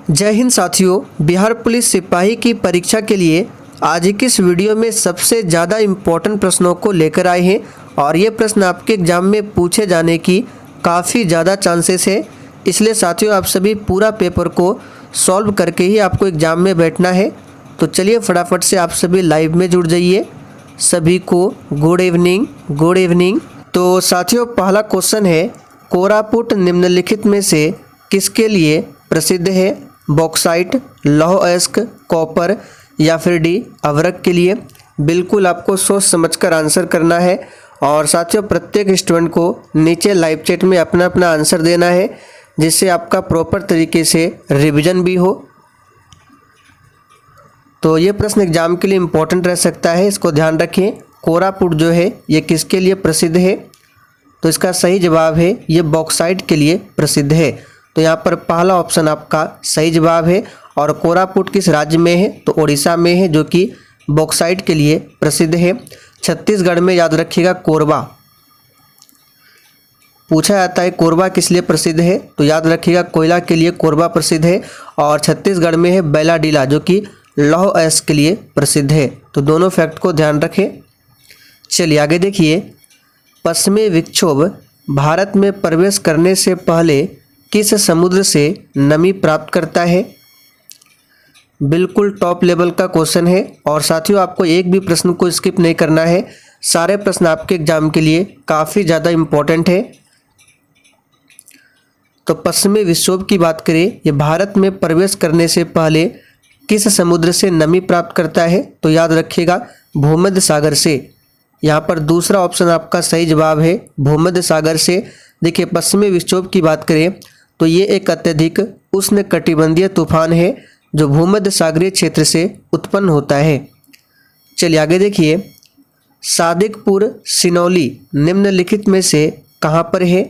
जय हिंद साथियों। बिहार पुलिस सिपाही की परीक्षा के लिए आज की इस वीडियो में सबसे ज़्यादा इम्पोर्टेंट प्रश्नों को लेकर आए हैं और ये प्रश्न आपके एग्जाम में पूछे जाने की काफ़ी ज़्यादा चांसेस है। इसलिए साथियों आप सभी पूरा पेपर को सॉल्व करके ही आपको एग्ज़ाम में बैठना है। तो चलिए फटाफट से आप सभी लाइव में जुड़ जाइए। सभी को गुड इवनिंग, गुड इवनिंग। तो साथियों पहला क्वेश्चन है, कोरापुट निम्नलिखित में से किसके लिए प्रसिद्ध है? बॉक्साइट, लौह अयस्क, कॉपर या फिर डी अवरक के लिए। बिल्कुल आपको सोच समझकर आंसर करना है और साथियों प्रत्येक स्टूडेंट को नीचे लाइव चैट में अपना अपना आंसर देना है जिससे आपका प्रॉपर तरीके से रिवीजन भी हो। तो ये प्रश्न एग्जाम के लिए इम्पोर्टेंट रह सकता है, इसको ध्यान रखें। कोरापुट जो है ये किसके लिए प्रसिद्ध है? तो इसका सही जवाब है ये बॉक्साइट के लिए प्रसिद्ध है। तो यहाँ पर पहला ऑप्शन आपका सही जवाब है। और कोरापुट किस राज्य में है? तो उड़ीसा में है, जो कि बॉक्साइट के लिए प्रसिद्ध है। छत्तीसगढ़ में याद रखिएगा कोरबा पूछा जाता है। कोरबा किस लिए प्रसिद्ध है? तो याद रखिएगा कोयला के लिए कोरबा प्रसिद्ध है। और छत्तीसगढ़ में है बैलाडीला, जो कि लौह अयस्क के लिए प्रसिद्ध है। तो दोनों फैक्ट को ध्यान रखें। चलिए आगे देखिए, पश्चिमी विक्षोभ भारत में प्रवेश करने से पहले किस समुद्र से नमी प्राप्त करता है? बिल्कुल टॉप लेवल का क्वेश्चन है और साथियों आपको एक भी प्रश्न को स्किप नहीं करना है। सारे प्रश्न आपके एग्जाम के लिए काफ़ी ज़्यादा इम्पोर्टेंट है। तो पश्चिमी विक्षोभ की बात करें, ये भारत में प्रवेश करने से पहले किस समुद्र से नमी प्राप्त करता है? तो याद रखिएगा भूमध्य सागर से। यहाँ पर दूसरा ऑप्शन आपका सही जवाब है, भूमध्य सागर से। देखिए पश्चिमी विक्षोभ की बात करें तो ये एक अत्यधिक उष्णकटिबंधीय तूफान है जो भूमध्य सागरीय क्षेत्र से उत्पन्न होता है। चलिए आगे देखिए, सादिकपुर सिनौली निम्नलिखित में से कहाँ पर है?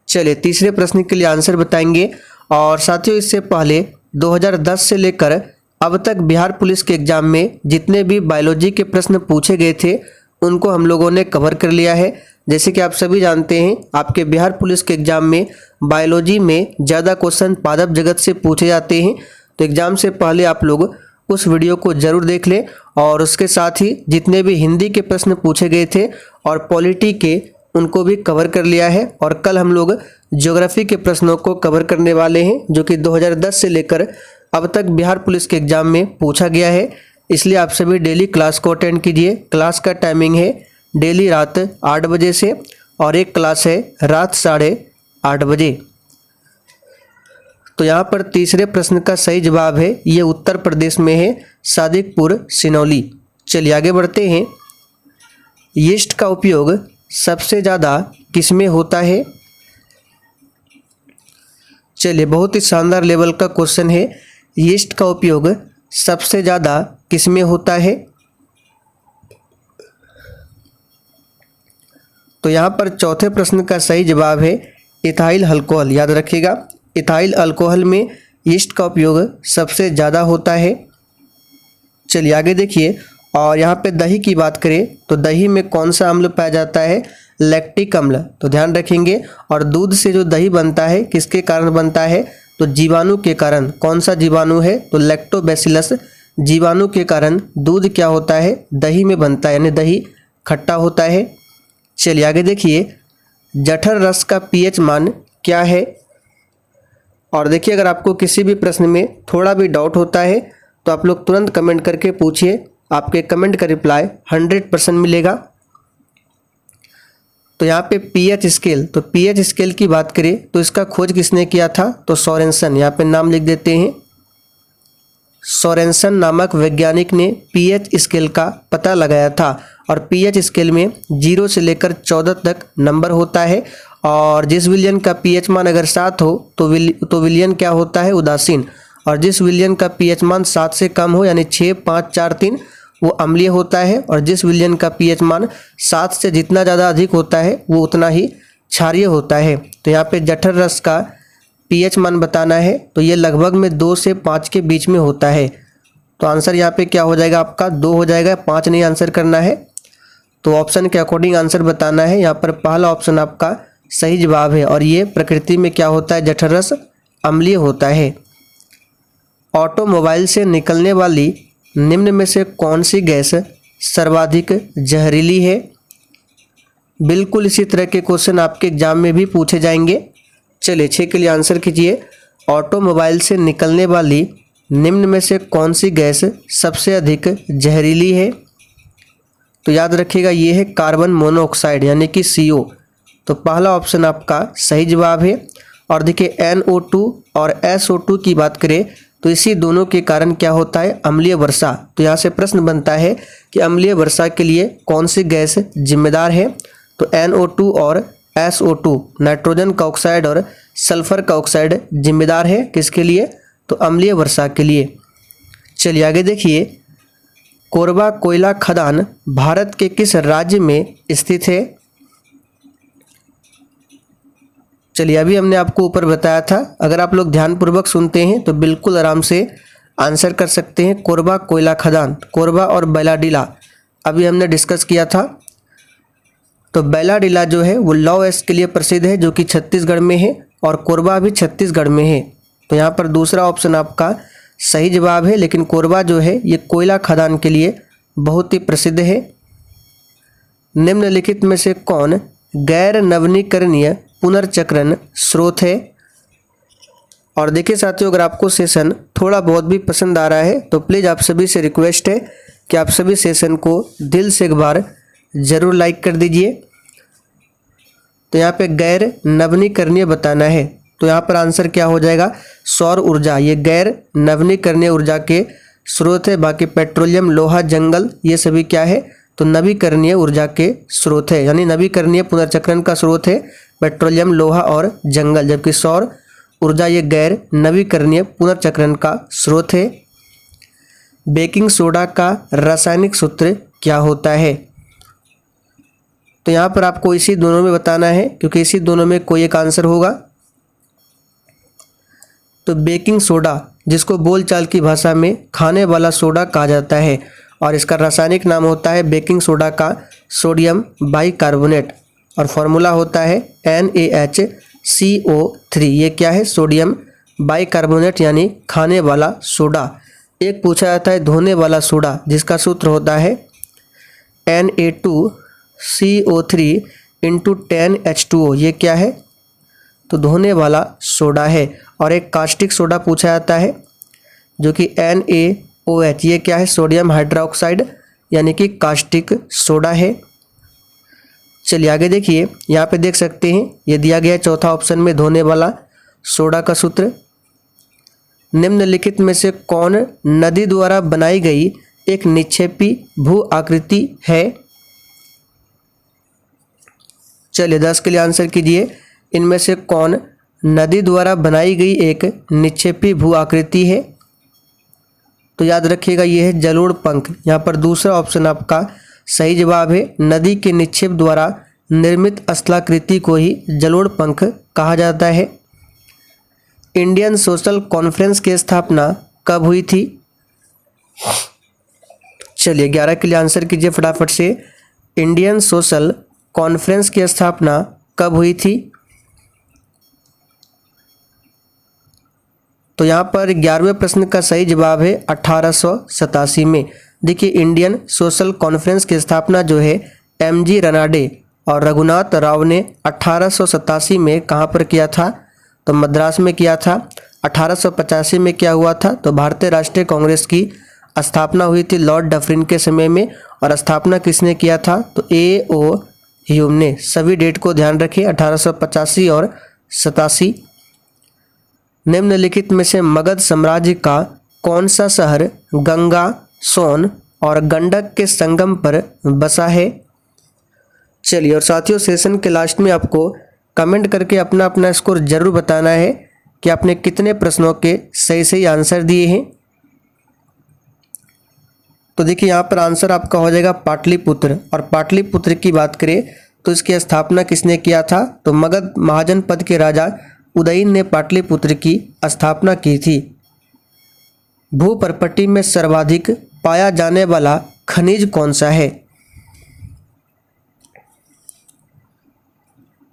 चलिए तीसरे प्रश्न के लिए आंसर बताएंगे। और साथियों इससे पहले 2010 से लेकर अब तक बिहार पुलिस के एग्जाम में जितने भी बायोलॉजी के प्रश्न पूछे गए थे उनको हम लोगों ने कवर कर लिया है। जैसे कि आप सभी जानते हैं आपके बिहार पुलिस के एग्जाम में बायोलॉजी में ज़्यादा क्वेश्चन पादप जगत से पूछे जाते हैं। तो एग्ज़ाम से पहले आप लोग उस वीडियो को ज़रूर देख लें और उसके साथ ही जितने भी हिंदी के प्रश्न पूछे गए थे और पॉलिटी के उनको भी कवर कर लिया है। और कल हम लोग ज्योग्राफी के प्रश्नों को कवर करने वाले हैं जो कि 2010 से लेकर अब तक बिहार पुलिस के एग्ज़ाम में पूछा गया है। इसलिए आप सभी डेली क्लास को अटेंड कीजिए। क्लास का टाइमिंग है डेली रात 8 बजे से और एक क्लास है रात 8:30 बजे। तो यहाँ पर तीसरे प्रश्न का सही जवाब है ये उत्तर प्रदेश में है, सादिकपुर सिनौली। चलिए आगे बढ़ते हैं, यीस्ट का उपयोग सबसे ज़्यादा किसमें होता है? चलिए बहुत ही शानदार लेवल का क्वेश्चन है, यीस्ट का उपयोग सबसे ज़्यादा किसमें होता है? तो यहाँ पर चौथे प्रश्न का सही जवाब है इथाइल अल्कोहल। याद रखिएगा इथाइल अल्कोहल में यीस्ट का उपयोग सबसे ज़्यादा होता है। चलिए आगे देखिए, और यहाँ पे दही की बात करें तो दही में कौन सा अम्ल पाया जाता है? लैक्टिक अम्ल। तो ध्यान रखेंगे। और दूध से जो दही बनता है किसके कारण बनता है? तो जीवाणु के कारण। कौन सा जीवाणु है? तो लैक्टोबैसिलस जीवाणु के कारण दूध क्या होता है? दही में बनता है, यानी दही खट्टा होता है। चलिए आगे देखिए, जठर रस का पीएच मान क्या है? और देखिए अगर आपको किसी भी प्रश्न में थोड़ा भी डाउट होता है तो आप लोग तुरंत कमेंट करके पूछिए, आपके कमेंट का रिप्लाई 100% मिलेगा। तो यहाँ पे पीएच स्केल, तो पीएच स्केल की बात करें तो इसका खोज किसने किया था? तो सोरेनसन। यहाँ पे नाम लिख देते हैं, सोरेनसन नामक वैज्ञानिक ने पीएच स्केल का पता लगाया था। और पीएच स्केल में 0 से लेकर 14 तक नंबर होता है। और जिस विलयन का पीएच मान अगर 7 हो तो विलयन क्या होता है? उदासीन। और जिस विलयन का पीएच मान 7 से कम हो यानी 6, 5, 4, 3 वो अम्लीय होता है। और जिस विलयन का पीएच मान 7 से जितना ज़्यादा अधिक होता है वो उतना ही क्षारीय होता है। तो यहाँ पे जठर रस का पीएच मान बताना है तो ये लगभग में 2 से 5 के बीच में होता है। तो आंसर यहाँ पे क्या हो जाएगा आपका? 2 हो जाएगा, 5 नहीं आंसर करना है। तो ऑप्शन के अकॉर्डिंग आंसर बताना है। यहाँ पर पहला ऑप्शन आपका सही जवाब है। और ये प्रकृति में क्या होता है? जठर रस अम्लीय होता है। ऑटोमोबाइल से निकलने वाली निम्न में से कौन सी गैस सर्वाधिक जहरीली है? बिल्कुल इसी तरह के क्वेश्चन आपके एग्जाम में भी पूछे जाएंगे। चलिए 6 के लिए आंसर कीजिए। ऑटोमोबाइल से निकलने वाली निम्न में से कौन सी गैस सबसे अधिक जहरीली है? तो याद रखिएगा ये है कार्बन मोनोऑक्साइड यानी कि CO। तो पहला ऑप्शन आपका सही जवाब है। और देखिए NO2 और SO2 की बात करें तो इसी दोनों के कारण क्या होता है? अम्लीय वर्षा। तो यहाँ से प्रश्न बनता है कि अम्लीय वर्षा के लिए कौन सी गैस जिम्मेदार है? तो NO2 और SO2 नाइट्रोजन का ऑक्साइड और सल्फर का ऑक्साइड जिम्मेदार है किसके लिए? तो अम्लीय वर्षा के लिए। चलिए आगे देखिए, कोरबा कोयला खदान भारत के किस राज्य में स्थित है? चलिए अभी हमने आपको ऊपर बताया था, अगर आप लोग ध्यानपूर्वक सुनते हैं तो बिल्कुल आराम से आंसर कर सकते हैं। कोरबा कोयला खदान, कोरबा और बैलाडीला अभी हमने डिस्कस किया था। तो बैलाडीला जो है वो लौह अयस्क के लिए प्रसिद्ध है जो कि छत्तीसगढ़ में है, और कोरबा भी छत्तीसगढ़ में है। तो यहाँ पर दूसरा ऑप्शन आपका सही जवाब है, लेकिन कोरबा जो है ये कोयला खदान के लिए बहुत ही प्रसिद्ध है। निम्नलिखित में से कौन गैर नवीनीकरणीय पुनर्चक्रण स्रोत है? और देखिए साथियों, अगर आपको सेशन थोड़ा बहुत भी पसंद आ रहा है तो प्लीज़ आप सभी से रिक्वेस्ट है कि आप सभी सेशन को दिल से एक बार ज़रूर लाइक कर दीजिए। तो यहाँ पे गैर नवीनीकरणीय बताना है, तो यहाँ पर आंसर क्या हो जाएगा? सौर ऊर्जा। ये गैर नवीनीकरणीय ऊर्जा के स्रोत है। बाकी पेट्रोलियम, लोहा, जंगल ये सभी क्या है? तो नवीकरणीय ऊर्जा के स्रोत है, यानी नवीकरणीय पुनर्चक्रण का स्रोत है पेट्रोलियम, लोहा और जंगल, जबकि सौर ऊर्जा ये गैर नवीकरणीय पुनर्चक्रण का स्रोत है। बेकिंग सोडा का रासायनिक सूत्र क्या होता है? तो यहाँ पर आपको इसी दोनों में बताना है, क्योंकि इसी दोनों में कोई एक आंसर होगा। तो बेकिंग सोडा, जिसको बोलचाल की भाषा में खाने वाला सोडा कहा जाता है, और इसका रासायनिक नाम होता है बेकिंग सोडा का सोडियम बाइकार्बोनेट, और फॉर्मूला होता है NaHCO3। ये क्या है? सोडियम बाइकार्बोनेट यानी खाने वाला सोडा। एक पूछा जाता है धोने वाला सोडा, जिसका सूत्र होता है Na2CO3 × 10H2O। ये क्या है? तो धोने वाला सोडा है। और एक कास्टिक सोडा पूछा जाता है जो कि NaOH। ये क्या है? सोडियम हाइड्रोक्साइड यानी कि कास्टिक सोडा है। चलिए आगे देखिए, यहाँ पे देख सकते हैं ये दिया गया है चौथा ऑप्शन में धोने वाला सोडा का सूत्र। निम्नलिखित में से कौन नदी द्वारा बनाई गई एक निक्षेपी भू आकृति है? चलिए 10 के लिए आंसर कीजिए। इनमें से कौन नदी द्वारा बनाई गई एक निक्षेपी भू आकृति है? तो याद रखिएगा ये है जलोढ़ पंख। यहाँ पर दूसरा ऑप्शन आपका सही जवाब है। नदी के निक्षेप द्वारा निर्मित स्थलाकृति को ही जलोढ़ पंख कहा जाता है। इंडियन सोशल कॉन्फ्रेंस की स्थापना कब हुई थी? चलिए 11 के लिए आंसर कीजिए फटाफट से। इंडियन सोशल कॉन्फ्रेंस की स्थापना कब हुई थी? तो यहाँ पर 11वें प्रश्न का सही जवाब है 1887 में। देखिए इंडियन सोशल कॉन्फ्रेंस की स्थापना जो है MG रनाडे और रघुनाथ राव ने 1887 में कहाँ पर किया था? तो मद्रास में किया था। 1885 में क्या हुआ था? तो भारतीय राष्ट्रीय कांग्रेस की स्थापना हुई थी लॉर्ड डफरिन के समय में। और स्थापना किसने किया था? तो A.O. ह्यूम ने। सभी डेट को ध्यान रखिए 1885 और 87। निम्नलिखित में से मगध साम्राज्य का कौन सा शहर गंगा, सोन और गंडक के संगम पर बसा है? चलिए और साथियों, सेशन के लास्ट में आपको कमेंट करके अपना अपना स्कोर जरूर बताना है कि आपने कितने प्रश्नों के सही सही आंसर दिए हैं। तो देखिए यहाँ पर आंसर आपका हो जाएगा पाटलिपुत्र। और पाटलिपुत्र की बात करें तो इसकी स्थापना किसने किया था? तो मगध महाजनपद के राजा उदयन ने पाटलिपुत्र की स्थापना की थी। भूपर्पटी में सर्वाधिक पाया जाने वाला खनिज कौन सा है?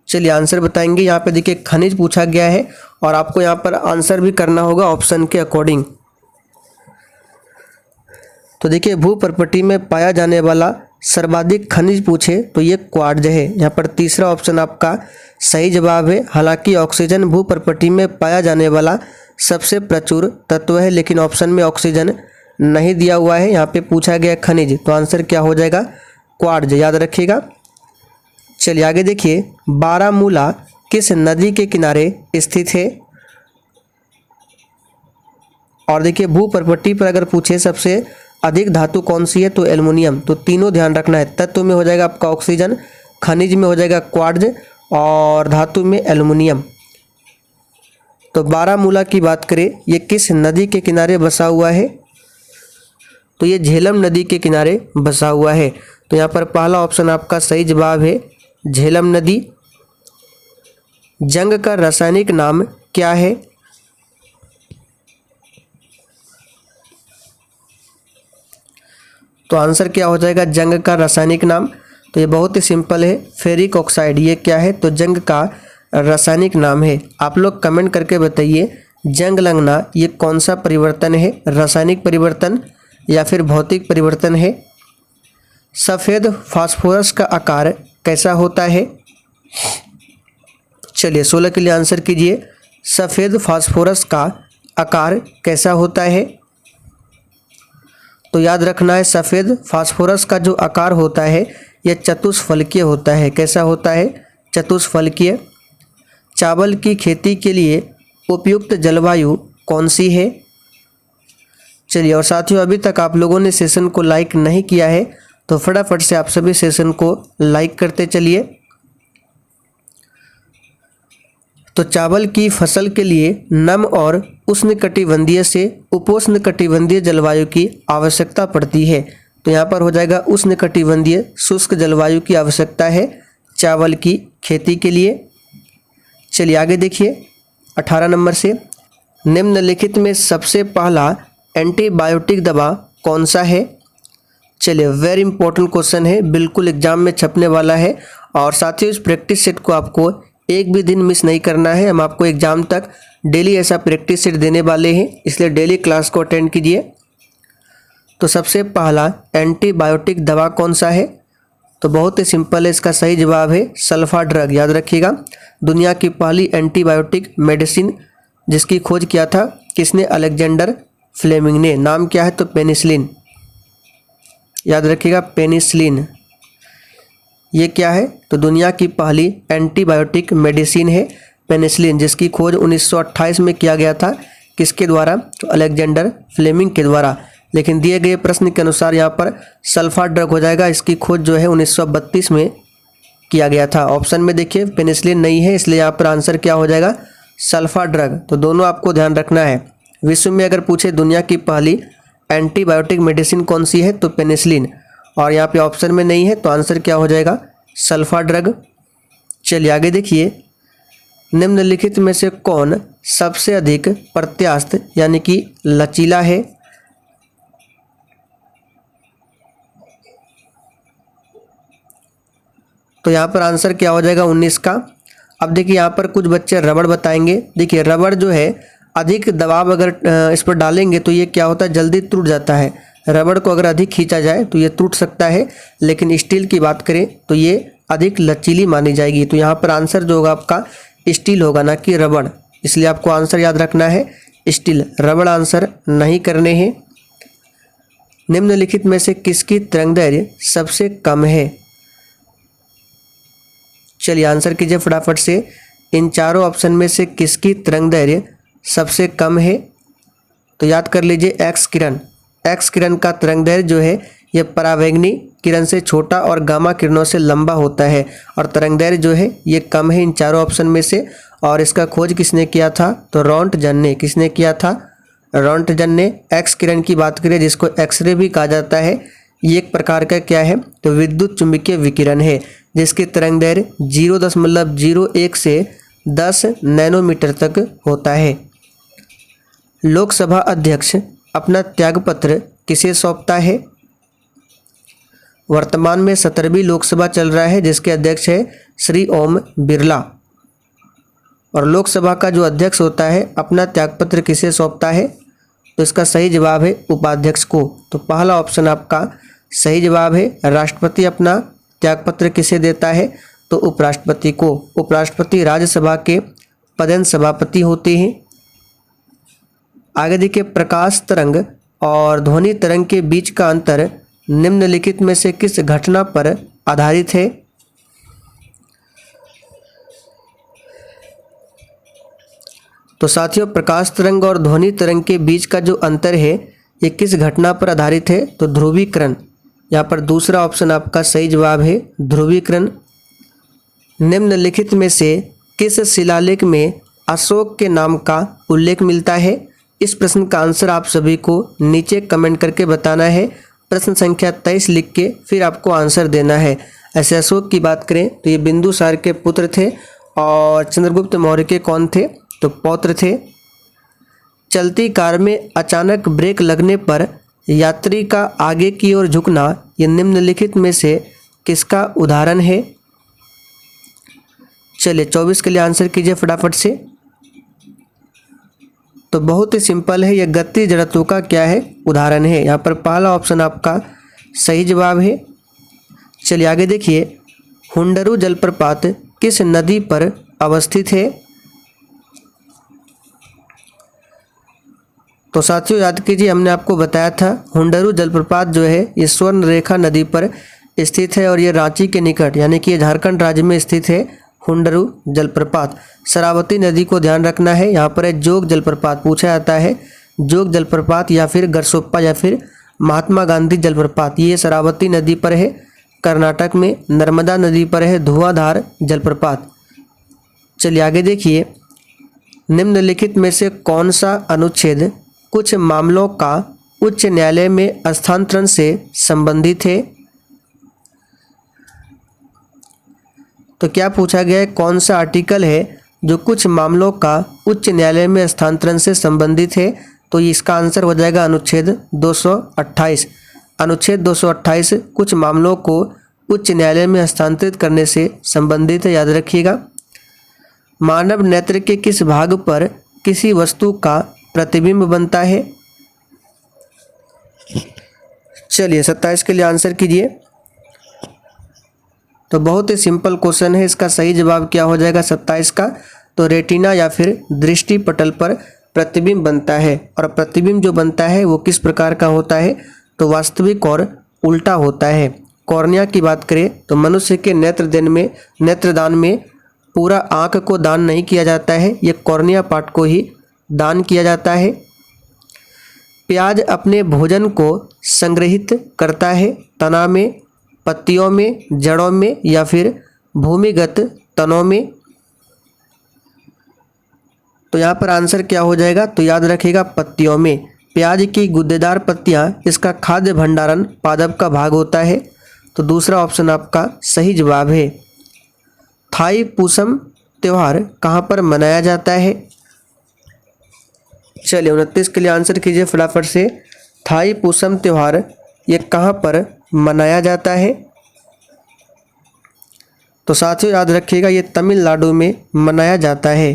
चलिए आंसर बताएंगे। यहाँ पे देखिए खनिज पूछा गया है और आपको यहाँ पर आंसर भी करना होगा ऑप्शन के अकॉर्डिंग। तो देखिए भूपर्पटी में पाया जाने वाला सर्वाधिक खनिज पूछे तो ये क्वार्ट्ज है। यहाँ पर तीसरा ऑप्शन आपका सही जवाब है। हालांकि ऑक्सीजन भूपर्पटी में पाया जाने वाला सबसे प्रचुर तत्व है, लेकिन ऑप्शन में ऑक्सीजन नहीं दिया हुआ है। यहाँ पे पूछा गया खनिज, तो आंसर क्या हो जाएगा? क्वार्ट्ज, याद रखिएगा। चलिए आगे देखिए, बारामूला किस नदी के किनारे स्थित है? और देखिए भूपर्पटी पर अगर पूछे सबसे अधिक धातु कौन सी है तो एल्युमिनियम। तो तीनों ध्यान रखना है, तत्व में हो जाएगा आपका ऑक्सीजन, खनिज में हो जाएगा क्वार्ट्ज और धातु में एल्युमिनियम। तो बारामूला की बात करें, ये किस नदी के किनारे बसा हुआ है? तो ये झेलम नदी के किनारे बसा हुआ है। तो यहाँ पर पहला ऑप्शन आपका सही जवाब है, झेलम नदी। जंग का रासायनिक नाम क्या है? तो आंसर क्या हो जाएगा जंग का रासायनिक नाम? तो ये बहुत ही सिंपल है, फेरिक ऑक्साइड। ये क्या है? तो जंग का रासायनिक नाम है। आप लोग कमेंट करके बताइए, जंग लगना ये कौन सा परिवर्तन है, रासायनिक परिवर्तन या फिर भौतिक परिवर्तन है? सफ़ेद फास्फोरस का आकार कैसा होता है? चलिए 16 के लिए आंसर कीजिए। सफ़ेद फास्फोरस का आकार कैसा होता है? तो याद रखना है, सफ़ेद फास्फोरस का जो आकार होता है यह चतुष्फलकीय होता है। कैसा होता है? चतुष्फलकीय। चावल की खेती के लिए उपयुक्त जलवायु कौन सी है? चलिए, और साथियों अभी तक आप लोगों ने सेशन को लाइक नहीं किया है तो फटाफट से आप सभी सेशन को लाइक करते चलिए। तो चावल की फसल के लिए नम और उष्णकटिबंधीय से उपोष्णकटिबंधीय जलवायु की आवश्यकता पड़ती है। तो यहाँ पर हो जाएगा उष्णकटिबंधीय शुष्क जलवायु की आवश्यकता है चावल की खेती के लिए। चलिए आगे देखिए 18 नंबर से, निम्नलिखित में सबसे पहला एंटीबायोटिक दवा कौन सा है? चलिए वेरी इंपॉर्टेंट क्वेश्चन है, बिल्कुल एग्जाम में छपने वाला है। और साथियों इस प्रैक्टिस सेट को आपको एक भी दिन मिस नहीं करना है। हम आपको एग्जाम तक डेली ऐसा प्रैक्टिस सेट देने वाले हैं, इसलिए डेली क्लास को अटेंड कीजिए। तो सबसे पहला एंटीबायोटिक दवा कौन सा है? तो बहुत ही सिंपल है, इसका सही जवाब है सल्फा ड्रग। याद रखिएगा, दुनिया की पहली एंटीबायोटिक मेडिसिन जिसकी खोज किया था किसने? अलेक्जेंडर फ्लेमिंग ने। नाम क्या है? तो पेनिसिलिन। याद रखिएगा पेनिसिलिन। ये क्या है? तो दुनिया की पहली एंटीबायोटिक मेडिसिन है पेनिसिलिन, जिसकी खोज 1928 में किया गया था। किसके द्वारा? तो अलेक्जेंडर फ्लेमिंग के द्वारा। लेकिन दिए गए प्रश्न के अनुसार यहाँ पर सल्फा ड्रग हो जाएगा। इसकी खोज जो है 1932 में किया गया था। ऑप्शन में देखिए पेनिसिलिन नहीं है, इसलिए यहाँ पर आंसर क्या हो जाएगा? Sulfa drug. तो दोनों आपको ध्यान रखना है। विश्व में अगर पूछे दुनिया की पहली एंटीबायोटिक मेडिसिन कौन सी है तो पेनिसिलिन, और यहाँ पे ऑप्शन में नहीं है तो आंसर क्या हो जाएगा? Sulfa drug. चलिए आगे देखिए, निम्नलिखित में से कौन सबसे अधिक प्रत्यास्थ यानी कि लचीला है? तो यहाँ पर आंसर क्या हो जाएगा? 19 का। अब देखिए यहाँ पर कुछ बच्चे रबड़ बताएंगे। देखिए रबड़ जो है अधिक दबाव अगर इस पर डालेंगे तो ये क्या होता है? जल्दी टूट जाता है। रबड़ को अगर अधिक खींचा जाए तो ये टूट सकता है, लेकिन स्टील की बात करें तो ये अधिक लचीली मानी जाएगी। तो यहाँ पर आंसर जो होगा आपका स्टील होगा, ना कि रबड़। इसलिए आपको आंसर याद रखना है स्टील, रबड़ आंसर नहीं करने हैं। निम्नलिखित में से किसकी तरंगदैर्घ्य सबसे कम है? चलिए आंसर कीजिए फटाफट से। इन चारों ऑप्शन में से किसकी तरंगदैर्घ्य सबसे कम है? तो याद कर लीजिए एक्स किरण। एक्स किरण का तरंगदैर्घ्य जो है यह परावैंगनी किरण से छोटा और गामा किरणों से लंबा होता है, और तरंगदैर्घ्य जो है ये कम है इन चारों ऑप्शन में से। और इसका खोज किसने किया था? तो रोंटगन ने। किसने किया था? रोंटगन ने। एक्स किरण की बात करें जिसको एक्सरे भी कहा जाता है, ये एक प्रकार का क्या है? तो विद्युत चुंबकीय विकिरण है, जिसकी तरंगदैर्घ्य 0.01 से 10 नैनोमीटर तक होता है। लोकसभा अध्यक्ष अपना त्यागपत्र किसे सौंपता है? वर्तमान में 17वीं लोकसभा चल रहा है, जिसके अध्यक्ष है श्री ओम बिरला। और लोकसभा का जो अध्यक्ष होता है अपना त्यागपत्र किसे सौंपता है? तो इसका सही जवाब है उपाध्यक्ष को। तो पहला ऑप्शन आपका सही जवाब है। राष्ट्रपति अपना त्यागपत्र किसे देता है? तो उपराष्ट्रपति को। उपराष्ट्रपति राज्यसभा के पदेन सभापति होते हैं। आगे देखिए, प्रकाश तरंग और ध्वनि तरंग के बीच का अंतर निम्नलिखित में से किस घटना पर आधारित है? तो साथियों, प्रकाश तरंग और ध्वनि तरंग के बीच का जो अंतर है ये किस घटना पर आधारित है? तो ध्रुवीकरण। यहाँ पर दूसरा ऑप्शन आपका सही जवाब है, ध्रुवीकरण। निम्नलिखित में से किस शिलालेख में अशोक के नाम का उल्लेख मिलता है? इस प्रश्न का आंसर आप सभी को नीचे कमेंट करके बताना है। प्रश्न संख्या 23 लिख के फिर आपको आंसर देना है। ऐसे अशोक की बात करें तो ये बिंदुसार के पुत्र थे और चंद्रगुप्त मौर्य के कौन थे? तो पौत्र थे। चलती कार में अचानक ब्रेक लगने पर यात्री का आगे की ओर झुकना ये निम्नलिखित में से किसका उदाहरण है? चलिए 24 के लिए आंसर कीजिए फटाफट से। तो बहुत ही सिंपल है, यह गति जड़त्व का क्या है? उदाहरण है। यहाँ पर पहला ऑप्शन आपका सही जवाब है। चलिए आगे देखिए, हुंडरू जलप्रपात किस नदी पर अवस्थित है? तो साथियों याद कीजिए, हमने आपको बताया था हुंडरू जलप्रपात जो है ये स्वर्ण रेखा नदी पर स्थित है और ये रांची के निकट यानी कि ये झारखंड राज्य में स्थित है हुंडरू जलप्रपात। शरावती नदी को ध्यान रखना है। यहाँ पर है जोग जलप्रपात, पूछा जाता है जोग जलप्रपात या फिर गरसोप्पा या फिर महात्मा गांधी जलप्रपात। ये शरावती नदी पर है कर्नाटक में। नर्मदा नदी पर है धुआंधार जलप्रपात। चलिए आगे देखिए, निम्नलिखित में से कौन सा अनुच्छेद कुछ मामलों का उच्च न्यायालय में हस्तांतरण से संबंधित है? तो क्या पूछा गया है, कौन सा आर्टिकल है जो कुछ मामलों का उच्च न्यायालय में हस्तांतरण से संबंधित है? तो इसका आंसर हो जाएगा अनुच्छेद 228। अनुच्छेद 228 कुछ मामलों को उच्च न्यायालय में हस्तांतरित करने से संबंधित है, याद रखिएगा। मानव नेत्र के किस भाग पर किसी वस्तु का प्रतिबिंब बनता है? चलिए 27 के लिए आंसर कीजिए। तो बहुत ही सिंपल क्वेश्चन है, इसका सही जवाब क्या हो जाएगा 27 का? तो रेटिना या फिर दृष्टि पटल पर प्रतिबिंब बनता है। और प्रतिबिंब जो बनता है वो किस प्रकार का होता है? तो वास्तविक और उल्टा होता है। कॉर्निया की बात करें तो मनुष्य के नेत्रदान में पूरा आँख को दान नहीं किया जाता है, ये कॉर्निया पार्ट को ही दान किया जाता है। प्याज अपने भोजन को संग्रहित करता है तना में, पत्तियों में, जड़ों में या फिर भूमिगत तनों में? तो यहाँ पर आंसर क्या हो जाएगा? तो याद रखिएगा पत्तियों में। प्याज की गुद्देदार पत्तियाँ इसका खाद्य भंडारण पादप का भाग होता है। तो दूसरा ऑप्शन आपका सही जवाब है। थाई पूसम त्यौहार कहाँ पर मनाया जाता है? चलिए 29 के लिए आंसर कीजिए फटाफट से। थाई पूसम त्यौहार ये कहाँ पर मनाया जाता है? तो साथियों याद रखिएगा ये तमिलनाडु में मनाया जाता है।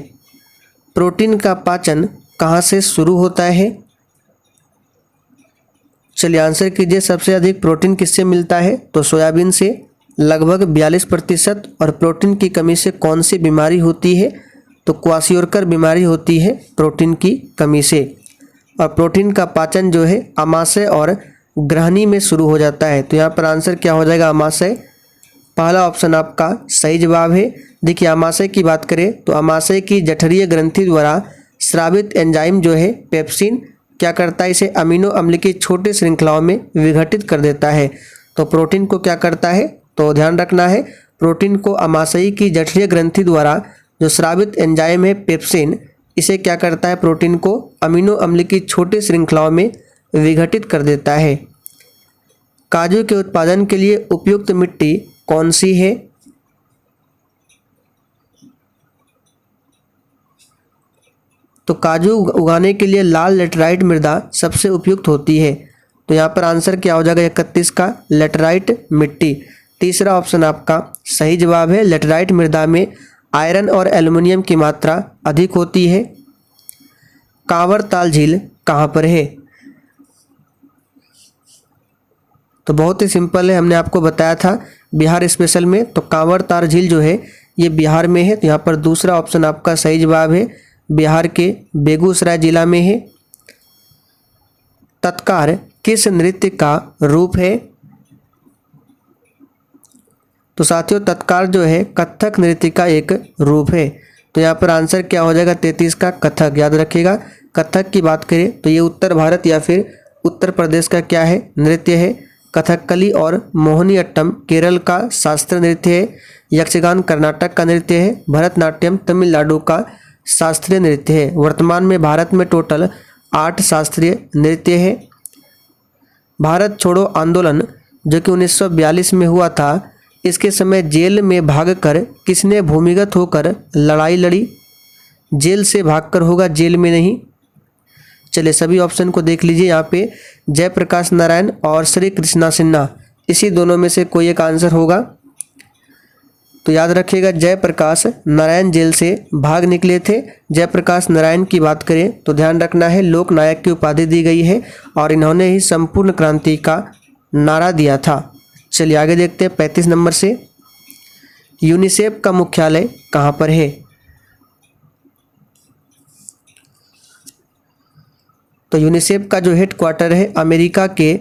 प्रोटीन का पाचन कहाँ से शुरू होता है? चलिए आंसर कीजिए, सबसे अधिक प्रोटीन किससे मिलता है? तो सोयाबीन से लगभग 42%। और प्रोटीन की कमी से कौन सी बीमारी होती है? तो क्वाशियोरकर बीमारी होती है प्रोटीन की कमी से। और प्रोटीन का पाचन जो है अमाशय और ग्रहणी में शुरू हो जाता है। तो यहाँ पर आंसर क्या हो जाएगा? अमाशय। पहला ऑप्शन आपका सही जवाब है। देखिए अमाशय की बात करें तो अमाशय की जठरीय ग्रंथि द्वारा स्रावित एंजाइम जो है पेप्सिन क्या करता है? इसे अमीनो अम्ल की छोटी श्रृंखलाओं में विघटित कर देता है। तो प्रोटीन को क्या करता है? तो ध्यान रखना है, प्रोटीन को अमाशयी की जठरीय ग्रंथि द्वारा जो स्रावित एंजाइम है पेप्सिन, इसे क्या करता है? प्रोटीन को अमीनो अम्ल की छोटी श्रृंखलाओं में विघटित कर देता है। काजू के उत्पादन के लिए उपयुक्त मिट्टी कौन सी है? तो काजू उगाने के लिए लाल लेटराइट मृदा सबसे उपयुक्त होती है। तो यहाँ पर आंसर क्या हो जाएगा 31 का? लेटराइट मिट्टी। तीसरा ऑप्शन आपका सही जवाब है। लेटराइट मृदा में आयरन और एल्युमिनियम की मात्रा अधिक होती है? कांवर ताल झील कहाँ पर है? तो बहुत ही सिंपल है, हमने आपको बताया था बिहार स्पेशल में। तो कांवर ताल झील जो है ये बिहार में है। तो यहाँ पर दूसरा ऑप्शन आपका सही जवाब है, बिहार के बेगूसराय जिला में है। तत्कार किस नृत्य का रूप है? तो साथियों तत्कार जो है कथक नृत्य का एक रूप है। तो यहाँ पर आंसर क्या हो जाएगा 33 का कथक। याद रखिएगा, कथक की बात करें तो ये उत्तर भारत या फिर उत्तर प्रदेश का क्या है, नृत्य है। कथकली और मोहिनीअट्टम केरल का शास्त्रीय नृत्य है। यक्षगान कर्नाटक का नृत्य है। भरतनाट्यम तमिलनाडु का शास्त्रीय नृत्य है। वर्तमान में भारत में टोटल 8 शास्त्रीय नृत्य है। भारत छोड़ो आंदोलन जो कि 1942 में हुआ था, इसके समय जेल में भागकर किसने भूमिगत होकर लड़ाई लड़ी? जेल से भागकर होगा, जेल में नहीं। चलिए सभी ऑप्शन को देख लीजिए। यहाँ पे जयप्रकाश नारायण और श्री कृष्णा सिन्हा, इसी दोनों में से कोई एक आंसर होगा। तो याद रखिएगा जयप्रकाश नारायण जेल से भाग निकले थे। जयप्रकाश नारायण की बात करें तो ध्यान रखना है लोक नायक की उपाधि दी गई है और इन्होंने ही संपूर्ण क्रांति का नारा दिया था। चलिए आगे देखते हैं 35 नंबर से। यूनिसेफ का मुख्यालय कहाँ पर है? तो यूनिसेफ का जो हेडक्वार्टर है अमेरिका के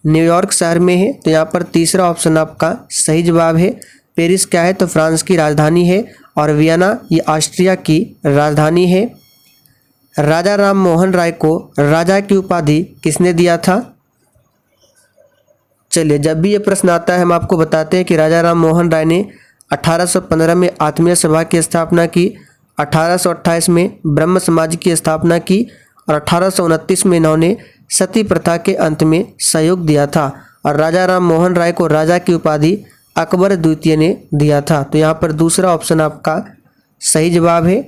न्यूयॉर्क शहर में है। तो यहाँ पर तीसरा ऑप्शन आपका सही जवाब है। पेरिस क्या है? तो फ्रांस की राजधानी है। और वियना ये ऑस्ट्रिया की राजधानी है। राजा राम मोहन राय को राजा की उपाधि किसने दिया था? चलिए जब भी ये प्रश्न आता है हम आपको बताते हैं कि राजा राम मोहन राय ने 1815 में आत्मीय सभा की स्थापना की, 1828 में ब्रह्म समाज की स्थापना की और 1829 में इन्होंने सती प्रथा के अंत में सहयोग दिया था। और राजा राम मोहन राय को राजा की उपाधि अकबर द्वितीय ने दिया था। तो यहाँ पर दूसरा ऑप्शन आपका सही जवाब है।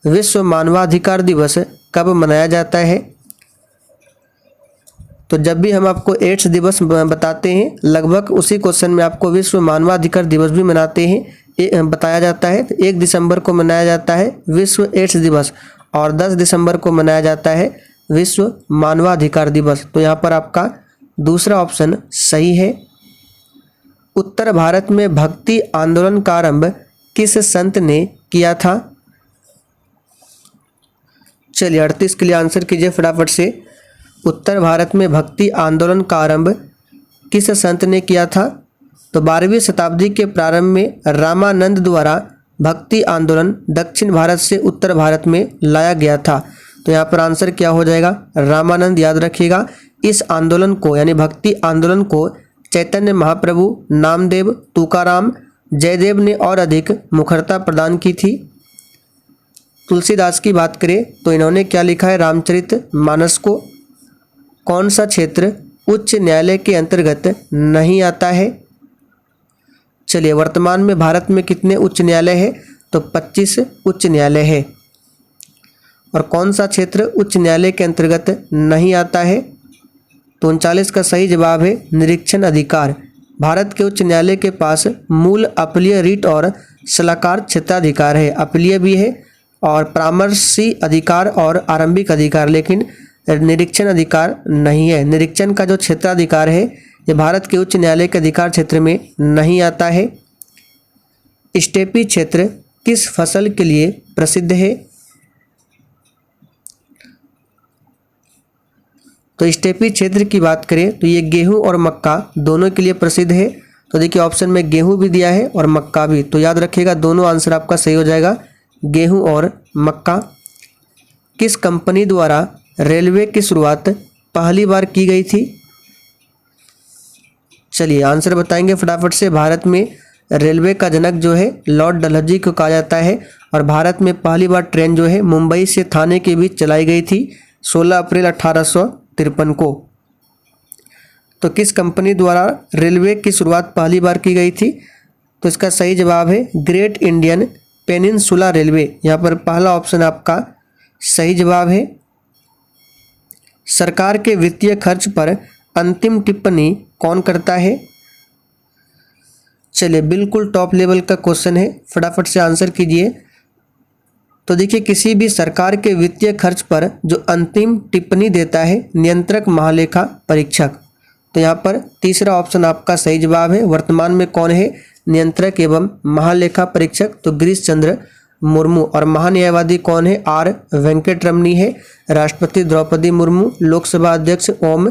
विश्व मानवाधिकार दिवस कब मनाया जाता है? तो जब भी हम आपको एड्स दिवस बताते हैं लगभग उसी क्वेश्चन में आपको विश्व मानवाधिकार दिवस भी मनाते हैं बताया जाता है। तो 1 दिसंबर को मनाया जाता है विश्व एड्स दिवस और 10 दिसंबर को मनाया जाता है विश्व मानवाधिकार दिवस। तो यहाँ पर आपका दूसरा ऑप्शन सही है। उत्तर भारत में भक्ति आंदोलन का आरंभ किस संत ने किया था? चलिए 38 के लिए आंसर कीजिए फटाफट से। उत्तर भारत में भक्ति आंदोलन का आरंभ किस संत ने किया था? तो 12वीं शताब्दी के प्रारंभ में रामानंद द्वारा भक्ति आंदोलन दक्षिण भारत से उत्तर भारत में लाया गया था। तो यहाँ पर आंसर क्या हो जाएगा? रामानंद। याद रखिएगा इस आंदोलन को यानी भक्ति आंदोलन को चैतन्य महाप्रभु, नामदेव, तुकाराम, जयदेव ने और अधिक मुखरता प्रदान की थी। तुलसीदास की बात करें तो इन्होंने क्या लिखा है? रामचरितमानस को। कौन सा क्षेत्र उच्च न्यायालय के अंतर्गत नहीं आता है? चलिए वर्तमान में भारत में कितने उच्च न्यायालय है? तो 25 उच्च न्यायालय है। और कौन सा क्षेत्र उच्च न्यायालय के अंतर्गत नहीं आता है? तो 39 का सही जवाब है निरीक्षण अधिकार। भारत के उच्च न्यायालय के पास मूल अपीलीय रीट और सलाहकार क्षेत्राधिकार है। अपीलीय भी है और परामर्शी अधिकार और आरंभिक अधिकार, लेकिन निरीक्षण अधिकार नहीं है। निरीक्षण का जो क्षेत्राधिकार है ये भारत के उच्च न्यायालय के अधिकार क्षेत्र में नहीं आता है। स्टेपी क्षेत्र किस फसल के लिए प्रसिद्ध है? तो स्टेपी क्षेत्र की बात करें तो ये गेहूं और मक्का दोनों के लिए प्रसिद्ध है। तो देखिए ऑप्शन में गेहूं भी दिया है और मक्का भी। तो याद रखिएगा दोनों आंसर आपका सही हो जाएगा, गेहूं और मक्का। किस कंपनी द्वारा रेलवे की शुरुआत पहली बार की गई थी? चलिए आंसर बताएंगे फटाफट से। भारत में रेलवे का जनक जो है लॉर्ड डलहौजी को कहा जाता है और भारत में पहली बार ट्रेन जो है मुंबई से थाने के बीच चलाई गई थी 16 अप्रैल 1853 को। तो किस कंपनी द्वारा रेलवे की शुरुआत पहली बार की गई थी? तो इसका सही जवाब है ग्रेट इंडियन पेनिनसुला रेलवे। यहाँ पर पहला ऑप्शन आपका सही जवाब है। सरकार के वित्तीय खर्च पर अंतिम टिप्पणी कौन करता है? चलिए बिल्कुल टॉप लेवल का क्वेश्चन है, फटाफट से आंसर कीजिए। तो देखिए, किसी भी सरकार के वित्तीय खर्च पर जो अंतिम टिप्पणी देता है नियंत्रक महालेखा परीक्षक। तो यहाँ पर तीसरा ऑप्शन आपका सही जवाब है। वर्तमान में कौन है नियंत्रक एवं महालेखा परीक्षक? तो गिरीश चंद्र मुर्मू। और महान्यायवादी कौन है? आर वेंकटरमणी है। राष्ट्रपति द्रौपदी मुर्मू। लोकसभा अध्यक्ष ओम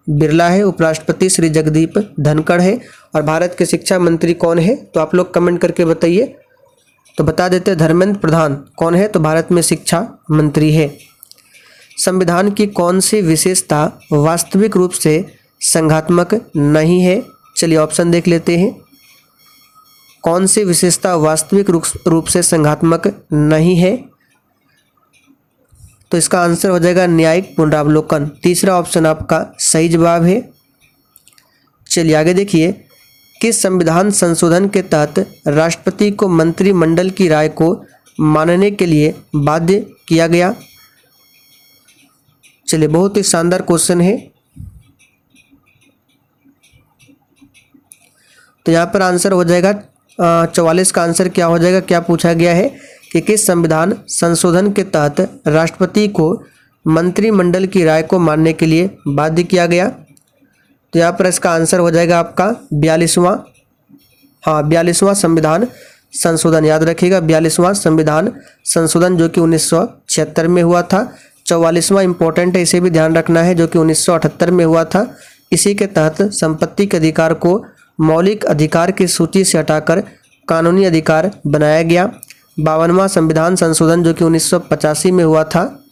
बिरला है। उपराष्ट्रपति श्री जगदीप धनखड़ है। और भारत के शिक्षा मंत्री कौन है? तो आप लोग कमेंट करके बताइए। तो बता देते हैं, धर्मेंद्र प्रधान कौन है? तो भारत में शिक्षा मंत्री है। संविधान की कौन सी विशेषता वास्तविक रूप से संघात्मक नहीं है? चलिए ऑप्शन देख लेते हैं। कौन सी विशेषता वास्तविक रूप से संघात्मक नहीं है? तो इसका आंसर हो जाएगा न्यायिक पुनरावलोकन। तीसरा ऑप्शन आपका सही जवाब है। चलिए आगे देखिए, किस संविधान संशोधन के तहत राष्ट्रपति को मंत्रिमंडल की राय को मानने के लिए बाध्य किया गया? चलिए बहुत ही शानदार क्वेश्चन है। तो यहाँ पर आंसर हो जाएगा 44 का आंसर क्या हो जाएगा? क्या पूछा गया है कि किस संविधान संशोधन के तहत राष्ट्रपति को मंत्रिमंडल की राय को मानने के लिए बाध्य किया गया? तो यहाँ पर इसका आंसर हो जाएगा आपका 42वां, 42वां संविधान संशोधन। याद रखिएगा 42वां संविधान संशोधन जो कि 1976 में हुआ था। 44वां इंपॉर्टेंट है, इसे भी ध्यान रखना है, जो कि 1978 में हुआ था। इसी के तहत संपत्ति के अधिकार को मौलिक अधिकार की सूची से हटाकर कानूनी अधिकार बनाया गया। 52वां संविधान संशोधन जो कि 1985 में हुआ था,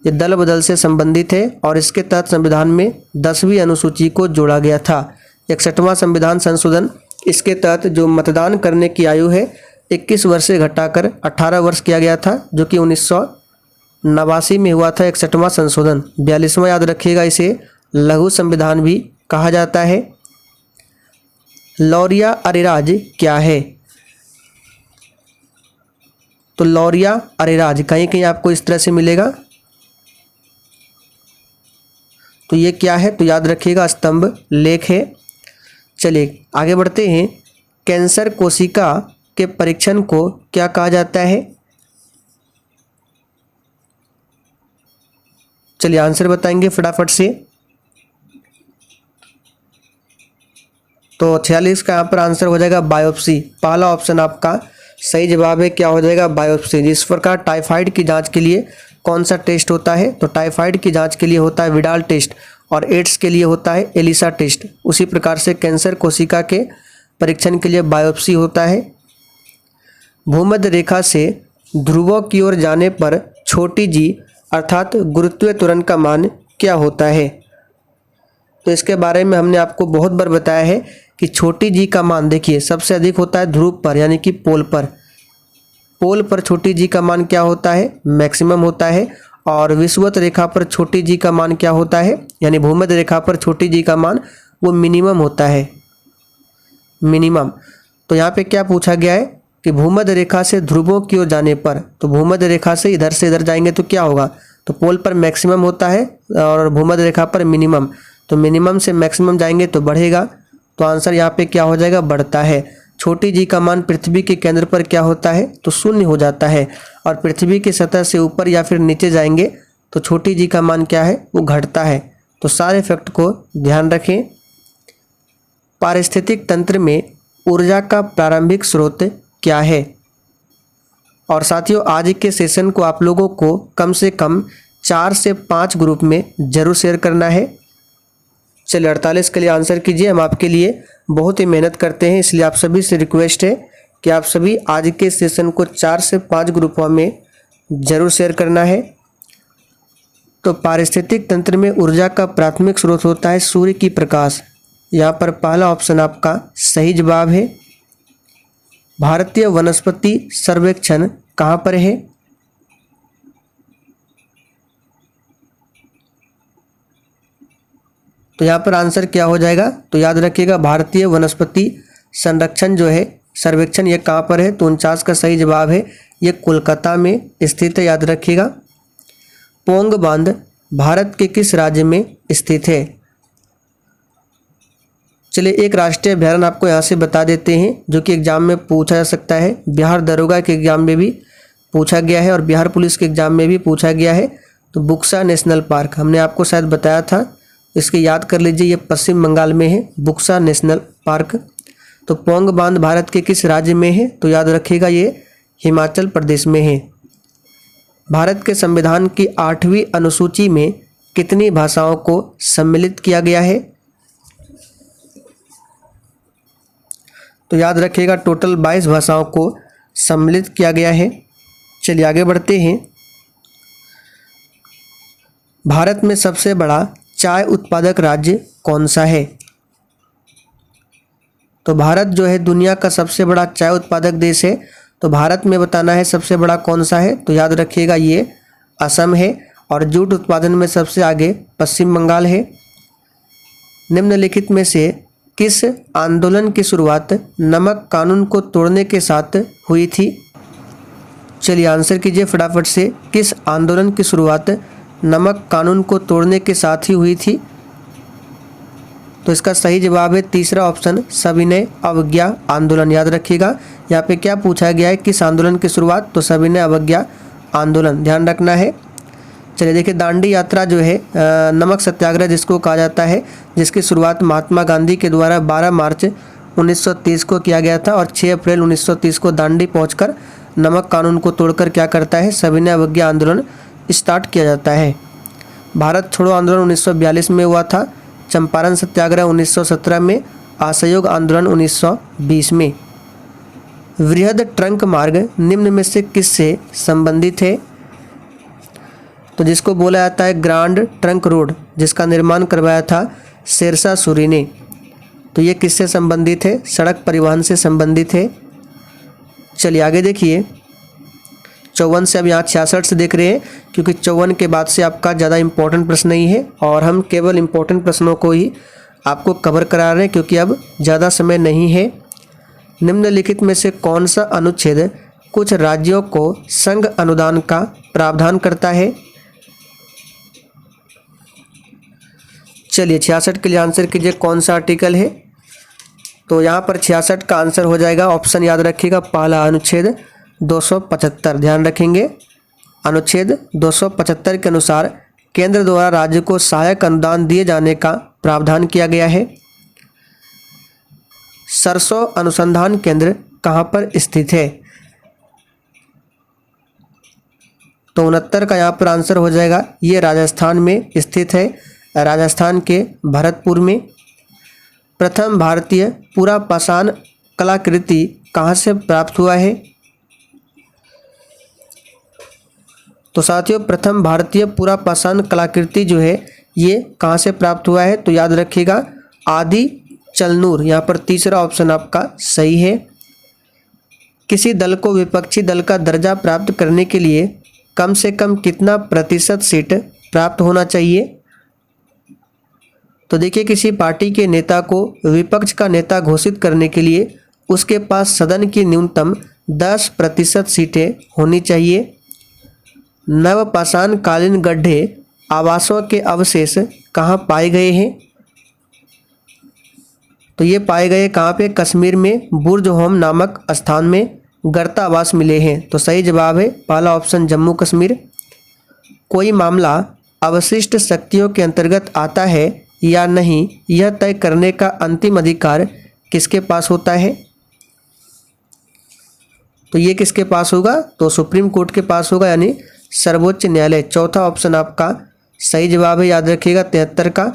ये दल बदल से संबंधित है और इसके तहत संविधान में 10वीं अनुसूची को जोड़ा गया था। 61वां संविधान संशोधन, इसके तहत जो मतदान करने की आयु है 21 वर्ष से घटाकर 18 वर्ष किया गया था, जो कि 1989 में हुआ था 61वां संशोधन। 42वां याद रखिएगा, इसे लघु संविधान भी कहा जाता है। लौरिया अरेराज क्या है? तो लौरिया अरेराज कहीं कहीं आपको इस तरह से मिलेगा। तो ये क्या है? तो याद रखिएगा स्तंभ लेख है। चलिए आगे बढ़ते हैं। कैंसर कोशिका के परीक्षण को क्या कहा जाता है? चलिए आंसर बताएंगे फटाफट से। तो 46 का यहाँ पर आंसर हो जाएगा बायोप्सी। पहला ऑप्शन आपका सही जवाब है। क्या हो जाएगा? बायोप्सी। जिस प्रकार टाइफाइड की जांच के लिए कौन सा टेस्ट होता है? तो टाइफाइड की जांच के लिए होता है विडाल टेस्ट और एड्स के लिए होता है एलिसा टेस्ट। उसी प्रकार से कैंसर कोशिका के परीक्षण के लिए बायोप्सी होता है। भूमध्य रेखा से ध्रुवों की ओर जाने पर छोटी जी अर्थात गुरुत्वीय त्वरण का मान क्या होता है? तो इसके बारे में हमने आपको बहुत बार बताया है कि छोटी जी का मान देखिए सबसे अधिक होता है ध्रुव पर, यानी कि पोल पर। पोल पर छोटी जी का मान क्या होता है? मैक्सिमम होता है। और विषुवत रेखा पर छोटी जी का मान क्या होता है? यानी भूमध्य रेखा पर छोटी जी का मान वो मिनिमम होता है, मिनिमम। तो यहाँ पे क्या पूछा गया है कि भूमध्य रेखा से ध्रुवों की ओर जाने पर, तो भूमध्य रेखा से इधर जाएंगे तो क्या होगा? तो पोल पर मैक्सिमम होता है और भूमध्य रेखा पर मिनिमम। तो मिनिमम से मैक्सिमम जाएंगे तो बढ़ेगा। तो आंसर यहाँ पे क्या हो जाएगा? बढ़ता है। छोटी जी का मान पृथ्वी के केंद्र पर क्या होता है? तो शून्य हो जाता है। और पृथ्वी की सतह से ऊपर या फिर नीचे जाएंगे तो छोटी जी का मान क्या है? वो घटता है। तो सारे फैक्ट को ध्यान रखें। पारिस्थितिक तंत्र में ऊर्जा का प्रारंभिक स्रोत क्या है? और साथियों आज के सेशन को आप लोगों को कम से कम 4 से 5 ग्रुप में जरूर शेयर करना है। चलिए 48 के लिए आंसर कीजिए। हम आपके लिए बहुत ही मेहनत करते हैं, इसलिए आप सभी से रिक्वेस्ट है कि आप सभी आज के सेशन को 4 से 5 ग्रुपों में जरूर शेयर करना है। तो पारिस्थितिक तंत्र में ऊर्जा का प्राथमिक स्रोत होता है सूर्य की प्रकाश। यहाँ पर पहला ऑप्शन आपका सही जवाब है। भारतीय वनस्पति सर्वेक्षण कहाँ पर है? तो यहाँ पर आंसर क्या हो जाएगा? तो याद रखिएगा भारतीय वनस्पति संरक्षण जो है सर्वेक्षण, ये कहाँ पर है? तो 49 का सही जवाब है। ये कोलकाता में स्थित है, याद रखिएगा। पोंग बांध भारत के किस राज्य में स्थित है? चलिए एक राष्ट्रीय अभयारण्य आपको यहाँ से बता देते हैं जो कि एग्जाम में पूछा जा सकता है। बिहार दरोगा के एग्जाम में भी पूछा गया है और बिहार पुलिस के एग्जाम में भी पूछा गया है। तो बुक्सा नेशनल पार्क हमने आपको शायद बताया था, इसके याद कर लीजिए, ये पश्चिम बंगाल में है बुक्सा नेशनल पार्क। तो पोंग बांध भारत के किस राज्य में है? तो याद रखिएगा ये हिमाचल प्रदेश में है। भारत के संविधान की 8वीं अनुसूची में कितनी भाषाओं को सम्मिलित किया गया है? तो याद रखिएगा टोटल 22 भाषाओं को सम्मिलित किया गया है। चलिए आगे बढ़ते हैं। भारत में सबसे बड़ा चाय उत्पादक राज्य कौन सा है? तो भारत जो है दुनिया का सबसे बड़ा चाय उत्पादक देश है। तो भारत में बताना है सबसे बड़ा कौन सा है? तो याद रखिएगा ये असम है। और जूट उत्पादन में सबसे आगे पश्चिम बंगाल है। निम्नलिखित में से किस आंदोलन की शुरुआत नमक कानून को तोड़ने के साथ हुई थी? चलिए आंसर कीजिए फटाफट से। किस आंदोलन की शुरुआत नमक कानून को तोड़ने के साथ ही हुई थी? तो इसका सही जवाब है तीसरा ऑप्शन, सविनय अवज्ञा आंदोलन। याद रखिएगा यहाँ पे क्या पूछा गया है, किस आंदोलन की शुरुआत? तो सविनय अवज्ञा आंदोलन, ध्यान रखना है। चलिए देखिए दांडी यात्रा जो है नमक सत्याग्रह जिसको कहा जाता है, जिसकी शुरुआत महात्मा गांधी के द्वारा 12 मार्च 1930 को किया गया था और 6 अप्रैल 1930 को दांडी पहुंचकर नमक कानून को तोड़कर क्या करता है, सविनय अवज्ञा आंदोलन स्टार्ट किया जाता है। भारत छोड़ो आंदोलन 1942 में हुआ था, चंपारण सत्याग्रह 1917 में, असहयोग आंदोलन 1920 में। वृहद ट्रंक मार्ग निम्न में से किससे संबंधित है? तो जिसको बोला जाता है ग्रांड ट्रंक रोड, जिसका निर्माण करवाया था शेरशाह सूरी ने। तो ये किससे संबंधित है? सड़क परिवहन से संबंधित है। चलिए आगे देखिए 54 से, अब यहाँ 66 से देख रहे हैं क्योंकि 54 के बाद से आपका ज़्यादा इंपॉर्टेंट प्रश्न नहीं है और हम केवल इंपॉर्टेंट प्रश्नों को ही आपको कवर करा रहे हैं क्योंकि अब ज़्यादा समय नहीं है। निम्नलिखित में से कौन सा अनुच्छेद कुछ राज्यों को संघ अनुदान का प्रावधान करता है? चलिए 66 के लिए आंसर कीजिए कौन सा आर्टिकल है? तो यहाँ पर 66 का आंसर हो जाएगा ऑप्शन, याद रखिएगा पहला अनुच्छेद 275। ध्यान रखेंगे अनुच्छेद 275 के अनुसार केंद्र द्वारा राज्य को सहायक अनुदान दिए जाने का प्रावधान किया गया है। सरसों अनुसंधान केंद्र कहाँ पर स्थित है? तो 69 का यहाँ पर आंसर हो जाएगा, ये राजस्थान में स्थित है, राजस्थान के भरतपुर में। प्रथम भारतीय पूरा पाषाण कलाकृति कहाँ से प्राप्त हुआ है? तो साथियों प्रथम भारतीय पूरा पाषाण कलाकृति जो है ये कहाँ से प्राप्त हुआ है? तो याद रखिएगा आदि चलनूर, यहाँ पर तीसरा ऑप्शन आपका सही है। किसी दल को विपक्षी दल का दर्जा प्राप्त करने के लिए कम से कम कितना प्रतिशत सीट प्राप्त होना चाहिए? तो देखिए किसी पार्टी के नेता को विपक्ष का नेता घोषित करने के लिए उसके पास सदन की न्यूनतम 10% सीटें होनी चाहिए। नवपाषाण कालीन गड्ढे आवासों के अवशेष कहाँ पाए गए हैं? तो ये पाए गए कहाँ पे? कश्मीर में बुर्ज होम नामक स्थान में गर्ता आवास मिले हैं। तो सही जवाब है पहला ऑप्शन जम्मू कश्मीर। कोई मामला अवशिष्ट शक्तियों के अंतर्गत आता है या नहीं, यह तय करने का अंतिम अधिकार किसके पास होता है? तो ये किसके पास होगा? तो सुप्रीम कोर्ट के पास होगा, यानी सर्वोच्च न्यायालय। चौथा ऑप्शन आपका सही जवाब है, याद रखिएगा 73 का।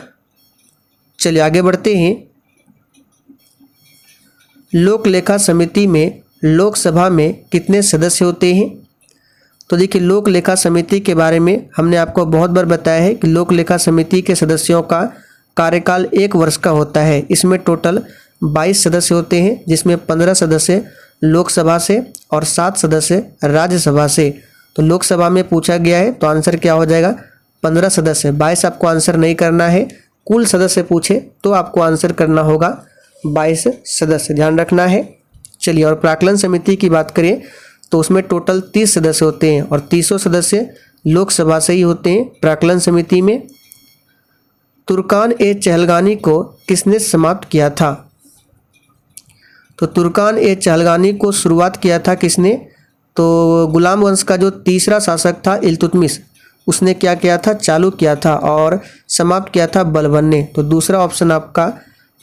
चलिए आगे बढ़ते हैं। लोक लेखा समिति में लोकसभा में कितने सदस्य होते हैं? तो देखिए लोक लेखा समिति के बारे में हमने आपको बहुत बार बताया है कि लोक लेखा समिति के सदस्यों का कार्यकाल 1 वर्ष का होता है। इसमें टोटल 22 सदस्य होते हैं, जिसमें 15 सदस्य लोकसभा से और 7 सदस्य राज्यसभा से। तो लोकसभा में पूछा गया है तो आंसर क्या हो जाएगा? 15 सदस्य। 22 आपको आंसर नहीं करना है, कुल सदस्य पूछे तो आपको आंसर करना होगा 22 सदस्य, ध्यान रखना है। चलिए और प्राक्कलन समिति की बात करें तो उसमें टोटल 30 सदस्य होते हैं और 30 सदस्य लोकसभा से ही होते हैं प्राक्कलन समिति में। तुर्कान ए चहलगानी को किसने समाप्त किया था? तो तुर्कान ए चहलगानी को शुरुआत किया था किसने? तो गुलाम वंश का जो तीसरा शासक था इल्तुतमिश, उसने क्या किया था? चालू किया था और समाप्त किया था बलबन ने। तो दूसरा ऑप्शन आपका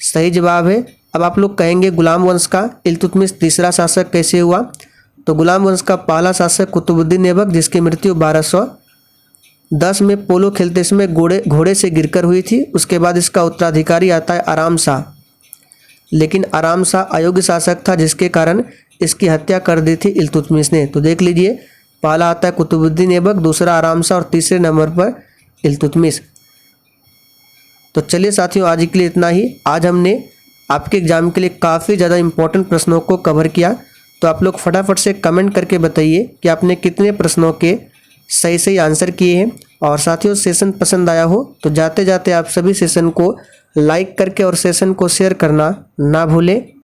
सही जवाब है। अब आप लोग कहेंगे गुलाम वंश का इल्तुतमिश तीसरा शासक कैसे हुआ? तो गुलाम वंश का पहला शासक कुतुबुद्दीन ऐबक, जिसकी मृत्यु 1210 में पोलो खेलते समय घोड़े से गिरकर हुई थी। उसके बाद इसका उत्तराधिकारी आता है आराम शाह, लेकिन आराम शाह अयोग्य शासक था, जिसके कारण इसकी हत्या कर दी थी इल्तुतमिश ने। तो देख लीजिए, पहला आता है कुतुबुद्दीन ऐबक, दूसरा आराम शाह और तीसरे नंबर पर इल्तुतमिश। तो चलिए साथियों, आज के लिए इतना ही। आज हमने आपके एग्जाम के लिए काफ़ी ज़्यादा इंपॉर्टेंट प्रश्नों को कवर किया। तो आप लोग फटाफट से कमेंट करके बताइए कि आपने कितने प्रश्नों के सही सही आंसर किए हैं। और साथियों, सेशन पसंद आया हो तो जाते जाते आप सभी सेशन को लाइक करके और सेशन को शेयर करना ना भूलें।